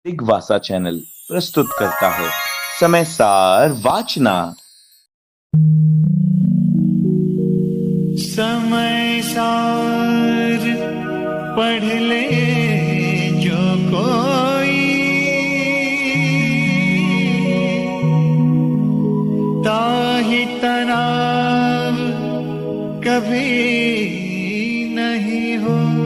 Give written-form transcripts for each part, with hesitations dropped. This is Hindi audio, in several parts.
दिग्वासा चैनल प्रस्तुत करता है समय सार वाचना। समय सार पढ़ ले जो कोई, ताहि तनाव कभी नहीं होई।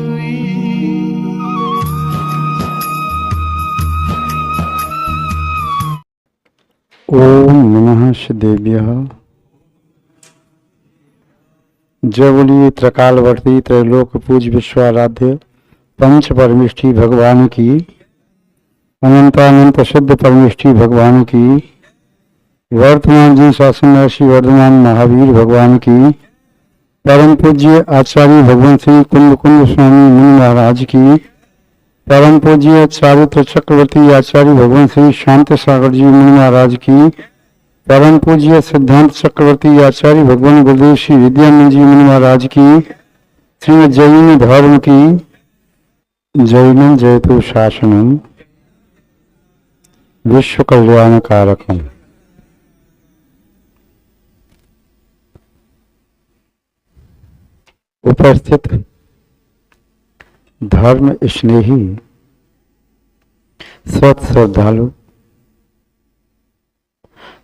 ओम नमः शिदेभ्यः। जय बोलिए त्रिकालवर्ती त्रैलोक पूज विश्वाराध्य पंच परमेष्ठी भगवान की, अनंतानंत सिद्ध परमेष्ठी भगवान की, वर्तमान जी शासन ऋषि वर्धमान महावीर भगवान की, परम पूज्य आचार्य भगवान श्री कुंद कुंद स्वामी मुनि महाराज की, परम पूज्य चारित्र चक्रवर्ती आचार्य भगवान श्री शांत सागर जी मुनि महाराज की, परम पूज्य सिद्धांत चक्रवर्ती आचार्य भगवान गुरुदेव श्री विद्यानंद जी मुनि महाराज की, श्री जैन धर्म की, जैनम जयतु शासनम विश्व कल्याण कारकम। उपस्थित धर्म स्नेही सत श्रद्धालु,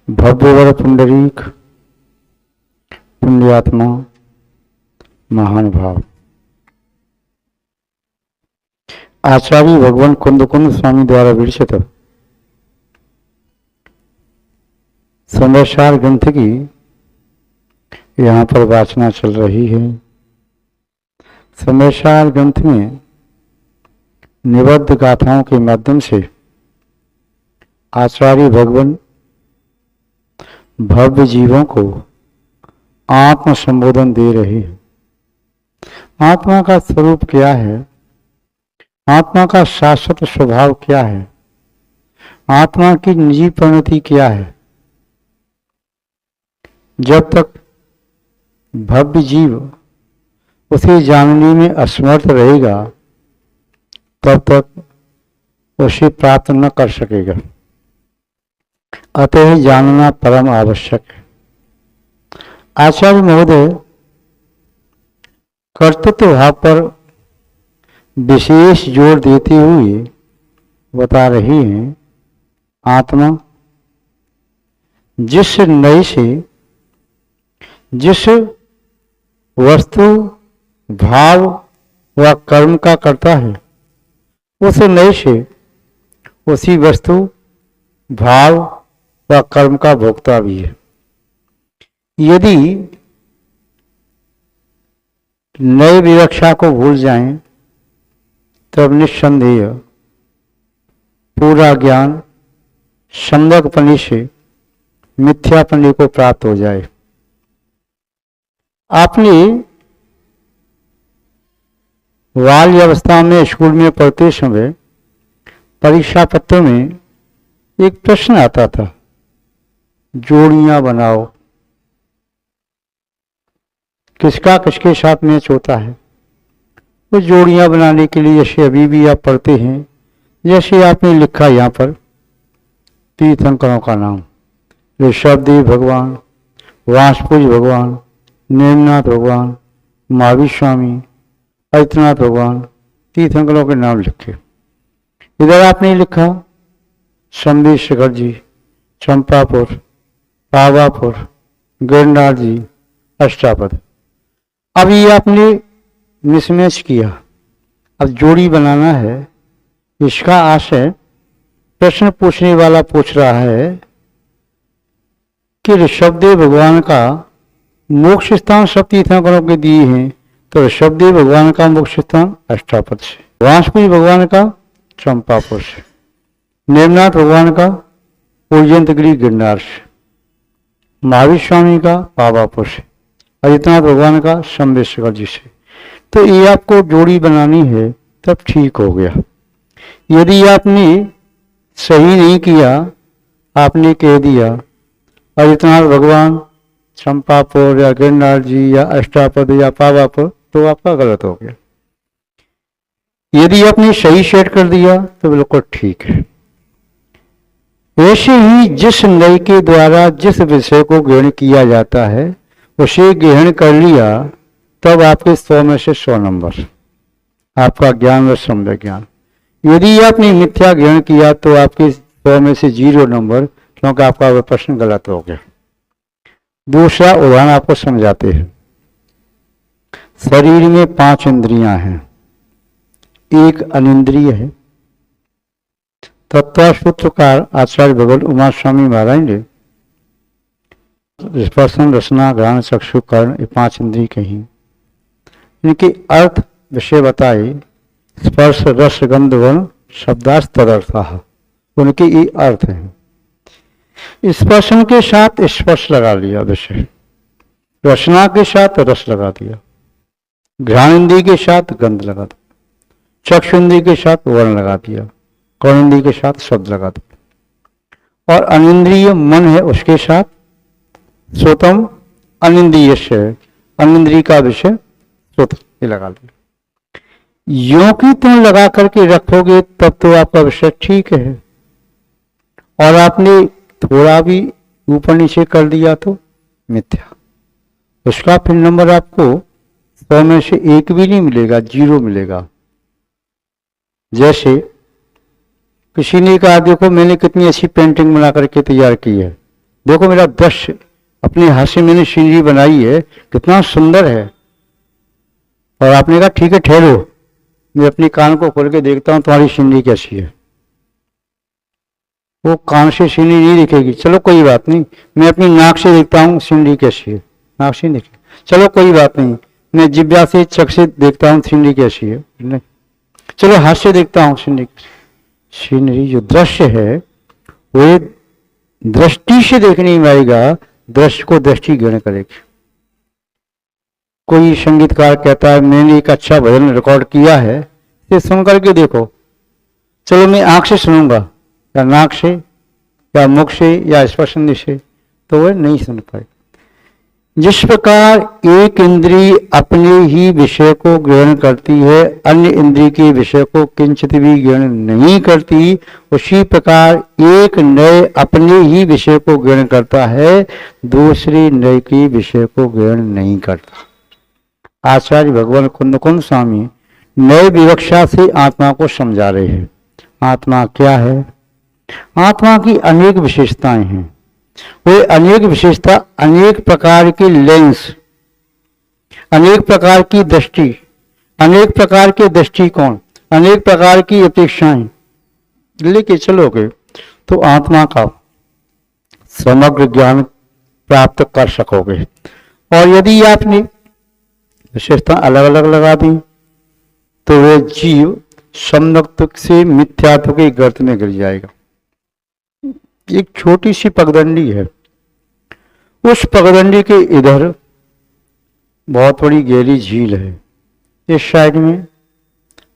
भव्यवर पुंडरीक पुण्यात्मा महान भाव, आचार्य भगवान कुंद कुंद स्वामी द्वारा विरचित संवत्सर ग्रंथ की यहाँ पर वाचना चल रही है। संवत्सर ग्रंथ में निबद्ध गाथाओं के माध्यम से आचार्य भगवान भव्य जीवों को आत्म संबोधन दे रहे हैं। आत्मा का स्वरूप क्या है, आत्मा का शाश्वत स्वभाव क्या है, आत्मा की निजी परिणति क्या है। जब तक भव्य जीव उसे जानने में असमर्थ रहेगा तब तक उसे प्राप्त न कर सकेगा। अतः जानना परम आवश्यक है। आचार्य महोदय कर्तृत्व भाव पर विशेष जोर देते हुए बता रहे हैं, आत्मा जिस नए से जिस वस्तु भाव व कर्म का करता है, उस नए से उसी वस्तु भाव व कर्म का भोक्ता भी है। यदि नए विवक्षा को भूल जाएं तब निस्संदेह पूरा ज्ञान सम्यकपने से मिथ्यापने को प्राप्त हो जाए। आपने बाल्य अवस्था में स्कूल में पढ़ते समय परीक्षा पत्र में एक प्रश्न आता था, जोड़ियां बनाओ। किसका किसके साथ मैच होता है, वो जोड़ियां बनाने के लिए जैसे अभी भी आप पढ़ते हैं, जैसे आपने लिखा यहाँ पर तीर्थंकरों का नाम, ऋषभदेव भगवान, वासपुज भगवान, नेमनाथ भगवान, महावीर स्वामी, आदित्यनाथ भगवान, तीर्थंकरों के नाम लिखे। इधर आपने लिखा शंभेश्वर जी, चंपापुर, पावापुर, गिरनार जी, अष्टापद। अब ये आपने मिसमैच किया। अब जोड़ी बनाना है। इसका आशय प्रश्न पूछने वाला पूछ रहा है कि ऋषभदेव भगवान का मोक्ष स्थान सब तीर्थंकरों के दिए हैं, तो ऋषभदेव भगवान का मोक्ष स्थान अष्टापद से, वासपुज भगवान का चंपापुर से, नेमनाथ भगवान का उज्जैनगिरी गिरनार से, महावीर स्वामी का पावापुर से, आदित्यनाथ भगवान का शंभेश्वर जी से। तो ये आपको जोड़ी बनानी है तब ठीक हो गया। यदि आपने सही नहीं किया, आपने कह दिया आदित्यनाथ भगवान, चंपापुर या गिरनार जी या अष्टापद या पावापुर, तो आपका गलत हो गया। यदि आपने सही सेट कर दिया तो बिल्कुल ठीक है। ऐसे ही जिस नय के द्वारा जिस विषय को ग्रहण किया जाता है उसे ग्रहण कर लिया, तब आपके 100 में से 100 नंबर आपका ज्ञान व सम्यक ज्ञान। यदि आपने मिथ्या ग्रहण किया तो आपके 100 में से 0 नंबर, क्योंकि आपका वह प्रश्न गलत हो गया। दूसरा उदाहरण आपको समझाते हैं। शरीर में 5 इंद्रियां हैं, एक अनिंद्रिय है। तत्वसूत्रकार आचार्य भगवान उमा स्वामी महाराज ने स्पर्शन रसना घ्राण चक्षु कर्ण ये 5 इंद्रिय कही, इनके अर्थ विषय बताए। स्पर्श रस गंध वर्ण शब्दार्थ तदर्थ, उनके ये अर्थ हैं। स्पर्शन के साथ स्पर्श लगा लिया विषय, रसना के साथ रस लगा दिया, घ्राण इंद्रिय के साथ गंध लगा दिया, चक्षु इंद्रिय के साथ वर्ण लगा दिया, कर्ण इंद्रिय के साथ शब्द लगा दिया, और अनिंद्रिय मन है उसके साथ श्रोतम अनिंद्रिय से अनिंद्रिय का विषय श्रोतम ये लगा लिया। यों की तुम लगा करके रखोगे तब तो आपका विषय ठीक है, और आपने थोड़ा भी ऊपर नीचे कर दिया तो मिथ्या। उसका फिर नंबर आपको 100 में से 1 भी नहीं मिलेगा, 0 मिलेगा। जैसे किसी ने कहा देखो मैंने कितनी अच्छी पेंटिंग बना करके तैयार की है, देखो मेरा दृश्य अपने हाथ से मैंने सीनरी बनाई है, कितना सुंदर है। और आपने कहा ठीक है ठहरो, मैं अपनी कान को खोल के देखता हूं तुम्हारी सीनरी कैसी है। वो कान से सीनरी नहीं दिखेगी, चलो कोई बात नहीं। मैं अपनी नाक से देखता हूँ सीनरी कैसी है, नाक से नहीं दिखेगी, चलो कोई बात नहीं। मैं जिब्या से चक से देखता हूँ सीनरी कैसी है, नहीं चलो हाथ से देखता हूँ सीनरी। सीनरी जो दृश्य है वो दृष्टि से देखने में आएगा, दृश्य को दृष्टि ग्रहण करेगी। कोई संगीतकार कहता है मैंने एक अच्छा भजन रिकॉर्ड किया है, इसे सुन करके देखो। चलो मैं आंख से सुनूंगा या नाक से या मुख से या स्पर्शन से, तो वह नहीं सुन पाए। जिस प्रकार एक इंद्रिय अपने ही विषय को ग्रहण करती है, अन्य इंद्रिय के विषय को किंचित भी ग्रहण नहीं करती, उसी प्रकार एक नय अपने ही विषय को ग्रहण करता है, दूसरे नय के विषय को ग्रहण नहीं करता। आचार्य भगवान कुंद स्वामी नए विवक्षा से आत्मा को समझा रहे हैं। आत्मा क्या है? आत्मा की अनेक विशेषताएं हैं। वे अनेक विशेषता, अनेक प्रकार के लेंस, अनेक प्रकार की दृष्टि, अनेक प्रकार के दृष्टिकोण, अनेक प्रकार की अपेक्षाएं लेके चलोगे तो आत्मा का समग्र ज्ञान प्राप्त कर सकोगे। और यदि आपने विशेषता अलग अलग लगा दी तो वह जीव सम्यक्त्व से मिथ्यात्व के गर्त में गिर जाएगा। एक छोटी सी पगडंडी है, उस पगडंडी के इधर बहुत बड़ी गहरी झील है, इस साइड में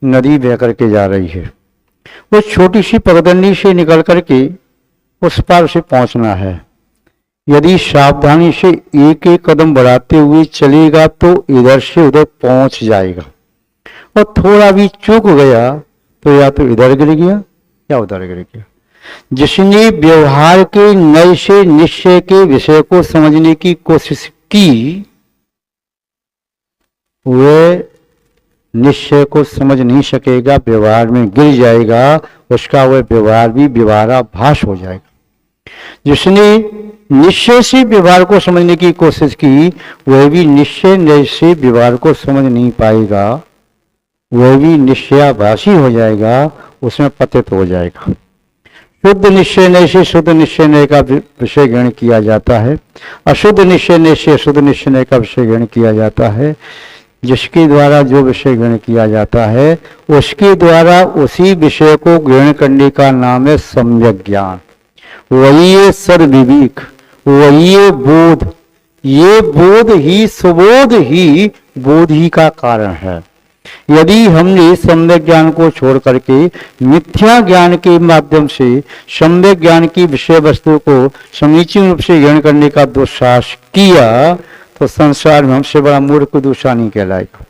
नदी बह करके जा रही है। उस छोटी सी पगडंडी से निकल करके उस पार से पहुंचना है। यदि सावधानी से एक एक कदम बढ़ाते हुए चलेगा तो इधर से उधर पहुंच जाएगा, और थोड़ा भी चूक गया तो या तो इधर गिर गया या उधर गिर गया। जिसने व्यवहार के नय से निश्चय के विषय को समझने की कोशिश की, वह निश्चय को समझ नहीं सकेगा, व्यवहार में गिर जाएगा, उसका वह व्यवहार भी व्यवहाराभास हो जाएगा। जिसने निश्चय से व्यवहार को समझने की कोशिश की, वह भी निश्चय नय से व्यवहार को समझ नहीं पाएगा, वह भी निश्चयाभासी हो जाएगा, उसमें पतित हो जाएगा। शुद्ध निश्चय नय से शुद्ध निश्चय नय का विषय ग्रहण किया जाता है, अशुद्ध निश्चय नय से अशुद्ध निश्चय नय का विषय ग्रहण किया जाता है। जिसके द्वारा जो विषय ग्रहण किया जाता है, उसके द्वारा उसी विषय को ग्रहण करने का नाम है सम्यक ज्ञान। वही है सद्विवेक, वही है बोध। ये बोध ही, सुबोध ही बोध ही का कारण है। यदि हमने सम्यक ज्ञान को छोड़ करके मिथ्या ज्ञान के माध्यम से सम्यक ज्ञान की विषय वस्तु को समीचीन रूप से ग्रहण करने का दुस्साहस किया तो संसार में हमसे बड़ा मूर्ख दूसरा नहीं कहलाएगा।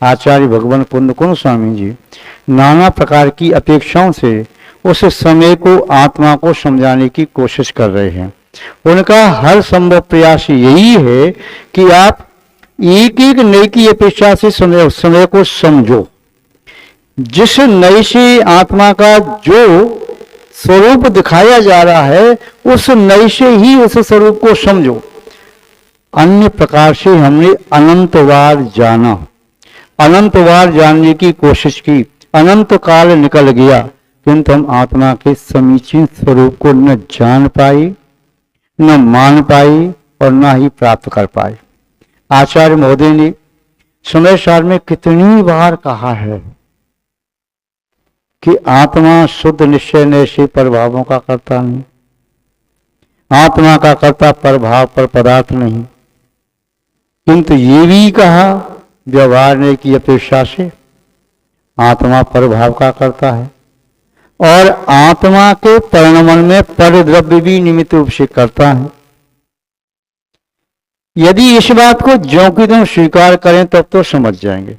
आचार्य भगवान कुंद स्वामी जी नाना प्रकार की अपेक्षाओं से उस समय को आत्मा को समझाने की कोशिश कर रहे हैं। उनका हर संभव प्रयास यही है कि आप एक एक नई की अपेक्षा से समय को समझो। जिस नई से आत्मा का जो स्वरूप दिखाया जा रहा है, उस नई से ही उस स्वरूप को समझो। अन्य प्रकार से हमने अनंतवार जाना, अनंतवार जानने की कोशिश की, अनंत काल निकल गया, किंतु हम आत्मा के समीचीन स्वरूप को न जान पाए, न मान पाए और न ही प्राप्त कर पाए। आचार्य महोदय ने समय सार में कितनी बार कहा है कि आत्मा शुद्ध निश्चय निश्चय प्रभावों का कर्ता नहीं, आत्मा का कर्ता प्रभाव पर पदार्थ नहीं, किंतु ये भी कहा व्यवहार की अपेक्षा से आत्मा प्रभाव का कर्ता है और आत्मा के परिणमन में परद्रव्य भी निमित्त रूप से करता है। यदि इस बात को ज्यों की त्यों स्वीकार करें तब तो समझ जाएंगे,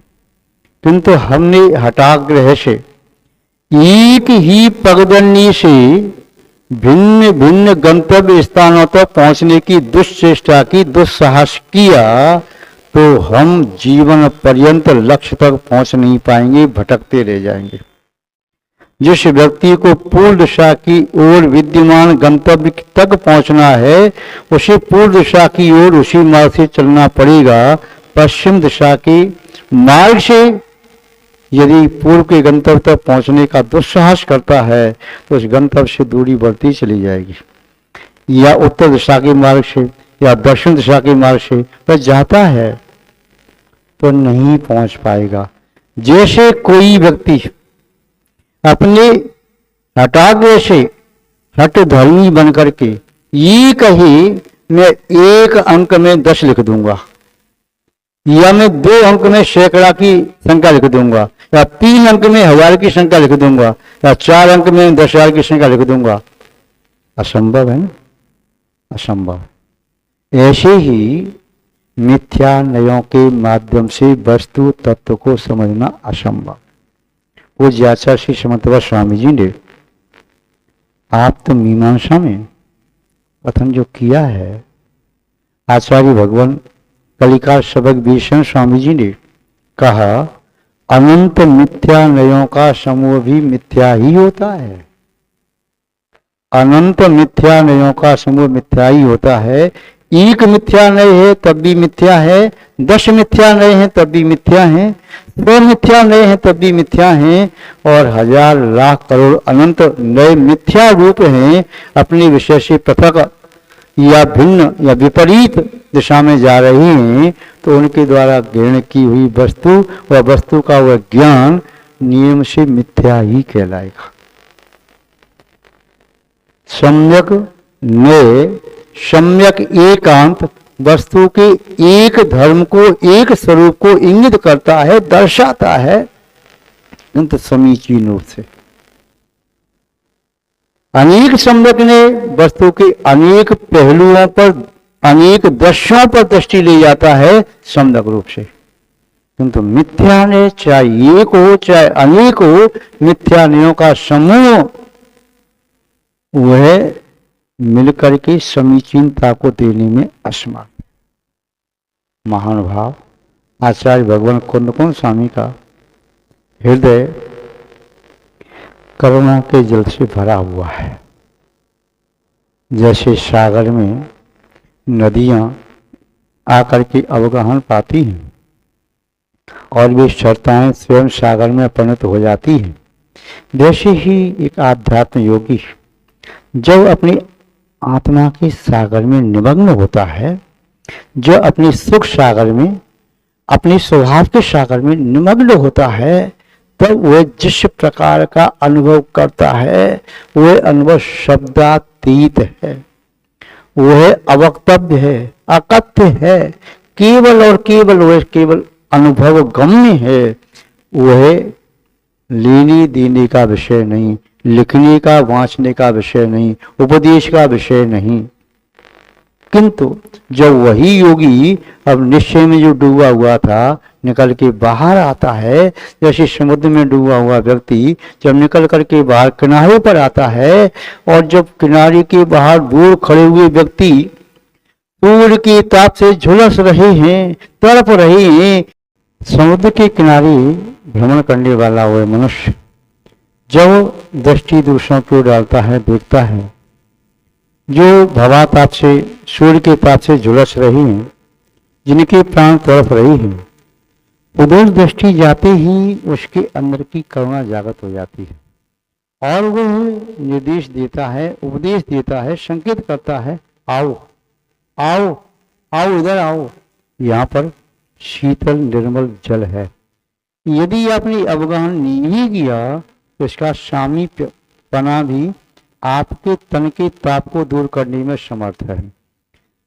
किंतु हमने हठाग्रह से एक ही पगडंडी से भिन्न भिन्न गंतव्य स्थानों तक पहुंचने की दुश्चेष्टा की, दुस्साहस किया, तो हम जीवन पर्यंत लक्ष्य तक पहुंच नहीं पाएंगे, भटकते रह जाएंगे। जिस व्यक्ति को पूर्व दिशा की ओर विद्यमान गंतव्य तक पहुंचना है, उसे पूर्व दिशा की ओर उसी मार्ग से चलना पड़ेगा। पश्चिम दिशा की मार्ग से यदि पूर्व के गंतव्य तक पहुंचने का दुस्साहस करता है तो उस गंतव्य से दूरी बढ़ती चली जाएगी। या उत्तर दिशा के मार्ग से या दक्षिण दिशा के मार्ग से वह जाता है तो नहीं पहुंच पाएगा। जैसे कोई व्यक्ति अपने हठाग्रह से हठ धर्मी बनकर के ये कहे मैं एक अंक में 10 लिख दूंगा, या मैं 2 अंक में सैकड़ा की संख्या लिख दूंगा, या 3 अंक में 1000 की संख्या लिख दूंगा, या 4 अंक में 10,000 की संख्या लिख दूंगा, असंभव है ना, असंभव। ऐसे ही मिथ्या नयों के माध्यम से वस्तु तत्व को समझना असंभव। पूज्य आचार्य श्री समर्थवत स्वामी जी ने आप मीमांसा में कथन जो किया है, आचार्य भगवान कलिका सबक भीषण स्वामी जी ने कहा अनंत मिथ्या नयों का समूह भी मिथ्या ही होता है। अनंत मिथ्या नयों का समूह मिथ्या ही होता है। एक मिथ्या नय है तब भी मिथ्या है, 10 मिथ्या नय है तब भी मिथ्या है, 100 मिथ्या नय है तब भी मिथ्या हैं, और 1000 लाख करोड़ अनंत नए मिथ्या रूप हैं, अपने विषय से पृथक या भिन्न या विपरीत दिशा में जा रही हैं, तो उनके द्वारा ग्रहण की हुई वस्तु व वस्तु का वह ज्ञान नियम से मिथ्या ही कहलाएगा। सम्यक नय सम्यक एकांत वस्तु के एक धर्म को, एक स्वरूप को इंगित करता है, दर्शाता है, किंतु समीचीन रूप से। अनेक सम्यक ने वस्तु के अनेक पहलुओं पर, अनेक दृश्यों पर दृष्टि ले जाता है सम्यक रूप से, किंतु मिथ्या ने चाहे एक हो चाहे अनेक हो, मिथ्या नयों का समूह वह मिलकर के समीचीनता को देने में असमर्थ। महानुभाव आचार्य भगवान कुंदकुंद स्वामी का हृदय करुणा के जल से भरा हुआ है। जैसे सागर में नदियां आकर के अवगाहन पाती हैं और वे शर्ताएं स्वयं सागर में परिणत हो जाती हैं, वैसे ही एक आध्यात्म योगी जब अपनी आत्मा के सागर में निमग्न होता है, जो अपने सुख सागर में, अपने स्वभाव के सागर में निमग्न होता है, तब वह जिस प्रकार का अनुभव करता है वह अनुभव शब्दातीत है, वह अवक्तव्य है, अकथ्य है, केवल और केवल वह केवल अनुभव गम्य है। वह लेने देने का विषय नहीं, लिखने का वांचने का विषय नहीं, उपदेश का विषय नहीं, किंतु जब वही योगी अब निश्चय में जो डूबा हुआ था निकल के बाहर आता है, जैसे समुद्र में डूबा हुआ व्यक्ति जब निकल करके बाहर किनारे पर आता है, और जब किनारे के बाहर दूर खड़े हुए व्यक्ति सूर्य की ताप से झुलस रहे हैं, तड़प रहे हैं, समुद्र के किनारे भ्रमण करने वाला वह मनुष्य जब दृष्टि दूसरों की ओर डालता है, देखता है जो भवा ताप से, सूर्य के ताप से झुलस रही हैं, जिनके प्राण तड़प रही हैं, उधर दृष्टि जाते ही उसके अंदर की करुणा जागृत हो जाती है और वह निर्देश देता है, उपदेश देता है, संकेत करता है, आओ आओ आओ, इधर आओ, यहाँ पर शीतल निर्मल जल है। यदि आपने अवगाहन नहीं किया तो इसका सामीप्य पना भी आपके तन के ताप को दूर करने में समर्थ है।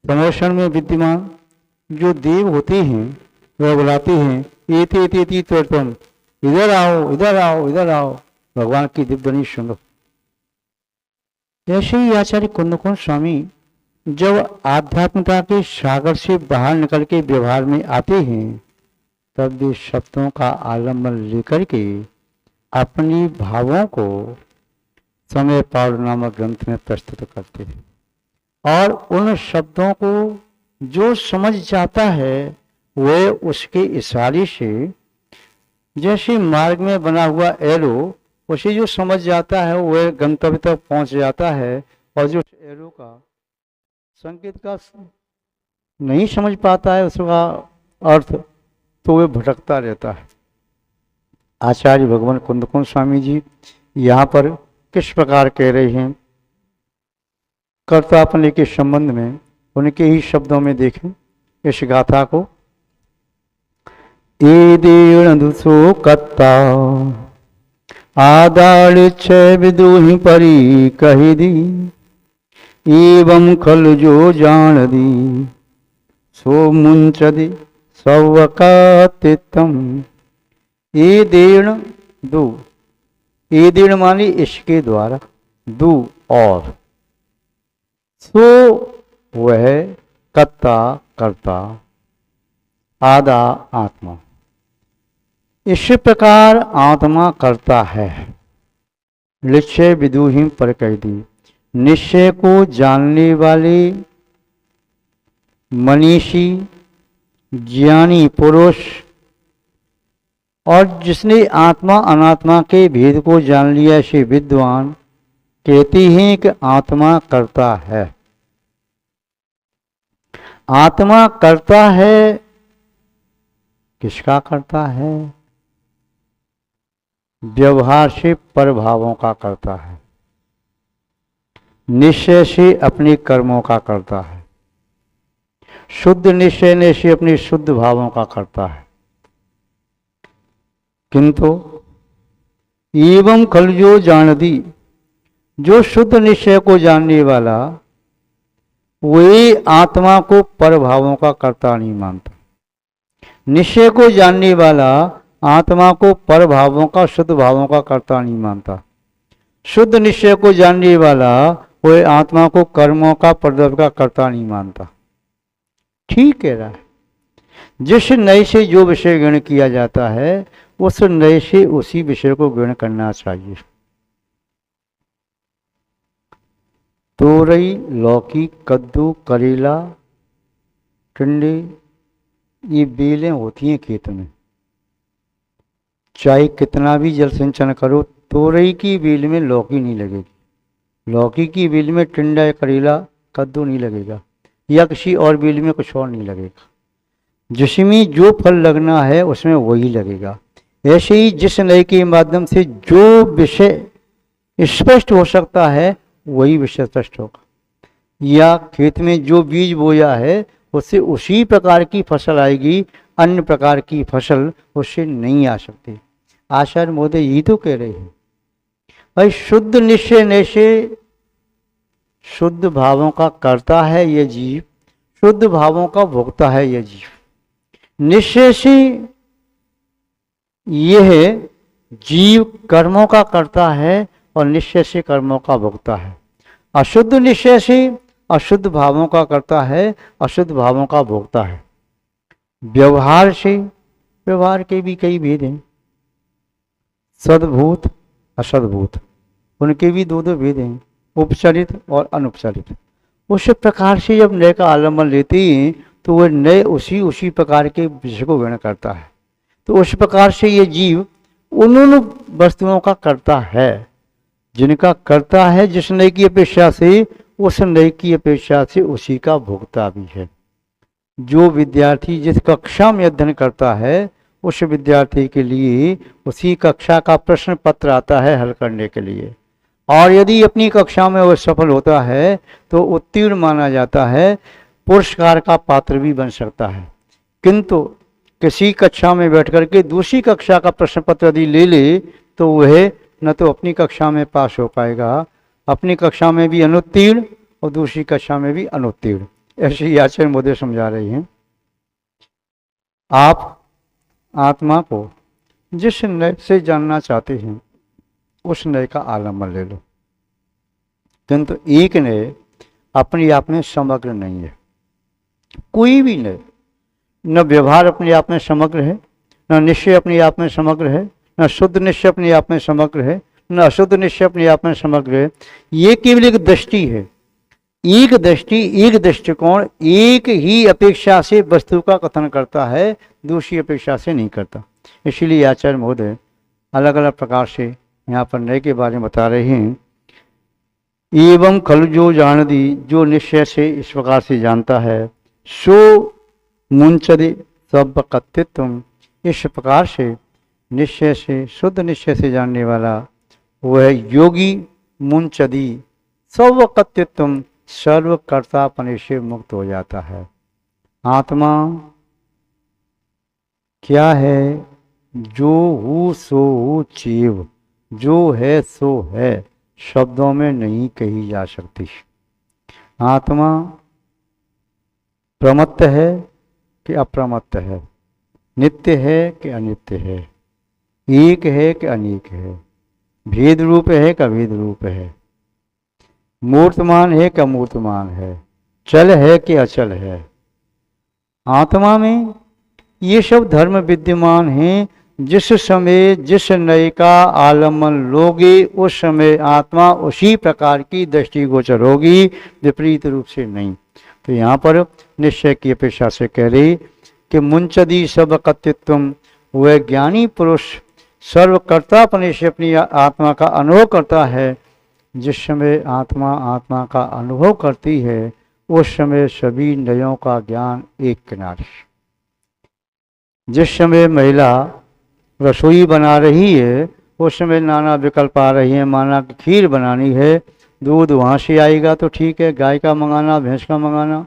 समोषण में विद्यमान जो देव होते हैं वह बुलाते हैं, एति एति एति त्वरतम, इधर आओ इधर आओ इधर आओ, भगवान की दिव्यवाणी सुनो। ऐसे ही आचार्य कुंदकोण स्वामी जब आध्यात्मिकता के सागर से बाहर निकल के व्यवहार में आते हैं तब वे शब्दों का आलम्बन लेकर के अपनी भावों को समय पाल नामक ग्रंथ में प्रस्तुत करते हैं और उन शब्दों को जो समझ जाता है वह उसके इशारे से, जैसे मार्ग में बना हुआ एरो, उसे जो समझ जाता है वह गंतव्य तक पहुंच जाता है, और जो एरो का संकेत का नहीं समझ पाता है उसका अर्थ तो वह भटकता रहता है। आचार्य भगवान कुंदकोण स्वामी जी यहाँ पर किस प्रकार कह रहे हैं कर्तापने के संबंध में, उनके ही शब्दों में देखें इस गाथा को। ए देणदुसो कत्ता आदाड़ छह विदुहि परी कही दी, एवं खल जो जान दी सो मुंचदि सवकातितम। ए देण दो, ए देण मानी इसके द्वारा, दू और, सो वह कर्ता करता, आदा आत्मा, इस प्रकार आत्मा करता है। निश्चय विदुहि पर कह दी, निश्चय को जानने वाले मनीषी ज्ञानी पुरुष और जिसने आत्मा अनात्मा के भेद को जान लिया से विद्वान कहते हैं कि आत्मा करता है। आत्मा करता है, किसका करता है? व्यवहार से परभावों का करता है, निश्चय से अपने कर्मों का करता है, शुद्ध निश्चय से अपने शुद्ध भावों का करता है। किंतु एवं खल जो जान दी, जो शुद्ध निश्चय को जानने वाला वही आत्मा को परभावों का कर्ता नहीं मानता। निश्चय को जानने वाला आत्मा को परभावों का, शुद्ध भावों का कर्ता नहीं मानता। शुद्ध निश्चय को जानने वाला वह आत्मा को कर्मों का, परद्रव्य का कर्ता नहीं मानता। ठीक कह रहा है। जिस नए से जो विषय ग्रहण किया जाता है उस नए से उसी विषय को ग्रहण करना चाहिए। तोरई, लौकी, कद्दू, करेला, टिंडे, ये बेलें होती हैं खेत में। चाहे कितना भी जल सिंचन करो, तोरई की बेल में लौकी नहीं लगेगी, लौकी की बेल में टिंडा या करेला, कद्दू नहीं लगेगा, या किसी और बेल में कुछ और नहीं लगेगा। जिसमें जो फल लगना है उसमें वही लगेगा। ऐसे ही जिस नए के माध्यम से जो विषय स्पष्ट हो सकता है वही विषय स्पष्ट होगा, या खेत में जो बीज बोया है उससे उसी प्रकार की फसल आएगी, अन्य प्रकार की फसल उससे नहीं आ सकती। आचार्य महोदय यही तो कह रहे हैं भाई, शुद्ध निश्चय निश्चय शुद्ध भावों का करता है यह जीव, शुद्ध भावों का भोगता है यह जीव। निश्चय से यह जीव कर्मों का करता है और निश्चय से कर्मों का भोगता है। अशुद्ध निश्चय से अशुद्ध भावों का करता है, अशुद्ध भावों का भोगता है। व्यवहार से, व्यवहार के भी कई भेद हैं, सद्भूत असद्भूत, उनके भी दो दो भेद हैं, उपचरित और अनुपचरित। उस प्रकार से जब नए का आलम्बन लेते हैं तो वह नए उसी प्रकार के विषय को ग्रहण करता है। तो उस प्रकार से ये जीव उन वस्तुओं का करता है जिनका करता है, जिस नए की अपेक्षा से, उस नए की अपेक्षा से उसी का भोगता भी है। जो विद्यार्थी जिस कक्षा में अध्ययन करता है उस विद्यार्थी के लिए उसी कक्षा का प्रश्न पत्र आता है हल करने के लिए, और यदि अपनी कक्षा में वह सफल होता है तो उत्तीर्ण माना जाता है, पुरस्कार का पात्र भी बन सकता है। किंतु किसी कक्षा में बैठ करके दूसरी कक्षा का प्रश्न पत्र यदि ले ले तो वह न तो अपनी कक्षा में पास हो पाएगा, अपनी कक्षा में भी अनुत्तीर्ण और दूसरी कक्षा में भी अनुत्तीर्ण। ऐसे ही आचार्य मोदी समझा रही हैं। आप आत्मा को जिस नय से जानना चाहते हैं उस नय का आलम्बन ले लो, किंतु एक नय अपने आप में समग्र नहीं है। कोई भी नय, न व्यवहार अपने आप में समग्र है, न निश्चय अपने आप में समग्र है, न शुद्ध निश्चय अपने आप में समग्र है, न अशुद्ध निश्चय अपने आप में समग्र है। ये केवल एक दृष्टि है, एक दृष्टि, एक दृष्टिकोण, एक ही अपेक्षा से वस्तु का कथन करता है, दूसरी अपेक्षा से नहीं करता। इसीलिए आचार्य महोदय अलग अलग प्रकार से यहाँ पर नए के बारे में बता रहे हैं। एवं खल जो जान दी, जो निश्चय से इस प्रकार से जानता है, सो मुंचदे सब कत्तित्व, इस प्रकार से निश्चय से, शुद्ध निश्चय से जानने वाला वह योगी मुंचदी सब कत्तित्व, सर्वकर्तापने से मुक्त हो जाता है। आत्मा क्या है? जो हूँ सो हूँ चीव, जो है सो है, शब्दों में नहीं कही जा सकती। आत्मा प्रमत्त है कि अप्रमत्त है, नित्य है कि अनित्य है, एक है कि अनेक है, भेद रूप है कि अभेद रूप है, मूर्तमान है कि अमूर्तमान है, चल है कि अचल है। आत्मा में ये सब धर्म विद्यमान हैं। जिस समय जिस नए का आलम्बन लोगे उस समय आत्मा उसी प्रकार की दृष्टिगोचर होगी, विपरीत रूप से नहीं। तो यहाँ पर निश्चय की अपेक्षा से कह रही कि मुंचदी सब कत्तित्व, वह ज्ञानी पुरुष सर्वकर्तापने से अपनी आत्मा का अनुभव करता है। जिस समय आत्मा आत्मा का अनुभव करती है उस समय सभी नयों का ज्ञान एक किनारे। जिस समय महिला रसोई बना रही है उस समय नाना विकल्प आ रही हैं। माना कि खीर बनानी है, दूध वहाँ से आएगा तो ठीक है, गाय का मंगाना, भैंस का मंगाना,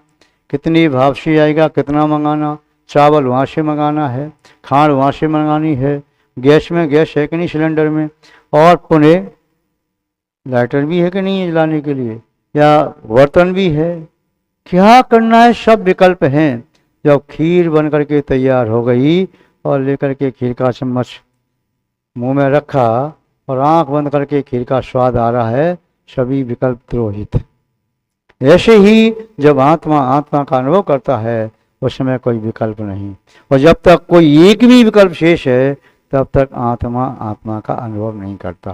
कितनी भाव से आएगा, कितना मंगाना, चावल वहाँ से मंगाना है, खांड वहाँ से मंगानी है, गैस में गैस है कि नहीं सिलेंडर में, और पुनः लाइटर भी है कि नहीं है जलाने के लिए, या बर्तन भी है, क्या करना है, सब विकल्प हैं। जब खीर बन करके तैयार हो गई और लेकर के खीर का चम्मच मुंह में रखा और आंख बंद करके खीर का स्वाद आ रहा है, सभी विकल्प द्रोहित। ऐसे ही जब आत्मा आत्मा का अनुभव करता है उस समय कोई विकल्प नहीं, और जब तक कोई एक भी विकल्प शेष है तब तक आत्मा आत्मा का अनुभव नहीं करता।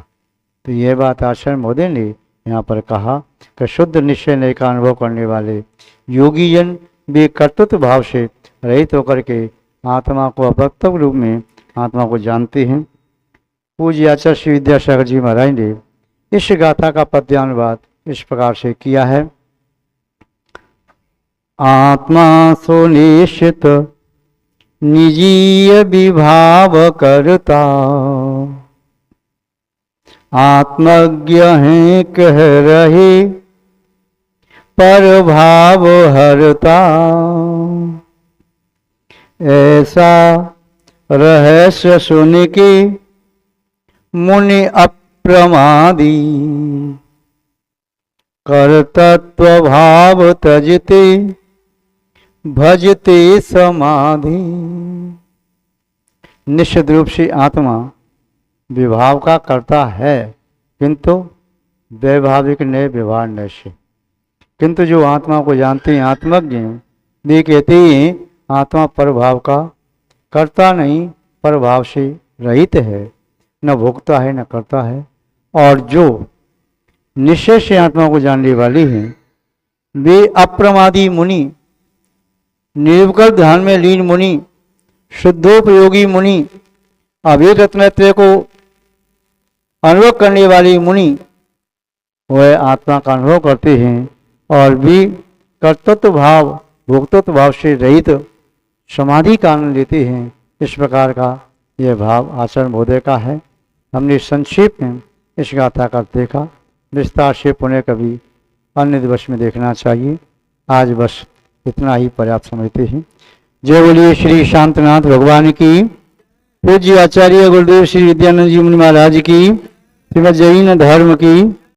तो यह बात आचार्य महोदय ने यहाँ पर कहा कि शुद्ध निश्चय नए का अनुभव करने वाले योगी जन वे कर्तृत्व भाव से रहित होकर के आत्मा को अप्रत्यक्ष रूप में आत्मा को जानते हैं। पूज्य आचार्य श्री विद्यासागर जी महाराज ने इस गाथा का पद्यानुवाद इस प्रकार से किया है। आत्मा सुनिश्चित निजीय विभाव करता, आत्मज्ञ हैं कह रहे पर भाव हरता। ऐसा रहस्य सुन के मुनि अप्रमादी, कर्तृत्व भाव तजते भजते समाधि। निश्चित रूप से आत्मा विभाव का करता है, किंतु वैभाविक ने व्यवहार न से। किंतु जो आत्मा को जानते हैं, आत्मज्ञ हैं, वे कहते हैं आत्मा परभाव का करता नहीं, परभाव से रहित है, न भोगता है न करता है। और जो निश्चय से आत्मा को जानने वाले हैं वे अप्रमादी मुनि, निर्विकल्प ध्यान में लीन मुनि, शुद्धोपयोगी मुनि, अभेद रत्नत्रय को अनुभव करने वाली मुनि, वह आत्मा का अनुभव करते हैं और भी कर्तृत्व भाव भोक्तृत्व भाव से रहित समाधि का आनंद लेते हैं। इस प्रकार का यह भाव आचरण बोधे का है। हमने संक्षेप में इस गाथा का देखा, विस्तार से पुनः कभी अन्य दिवस में देखना चाहिए। आज बस इतना ही पर्याप्त समझते हैं। जय बोलिए श्री शांतनाथ भगवान की, पूज्य आचार्य गुरुदेव श्री विद्यानंद जी मुनि महाराज की, श्रीमद् जैन धर्म की।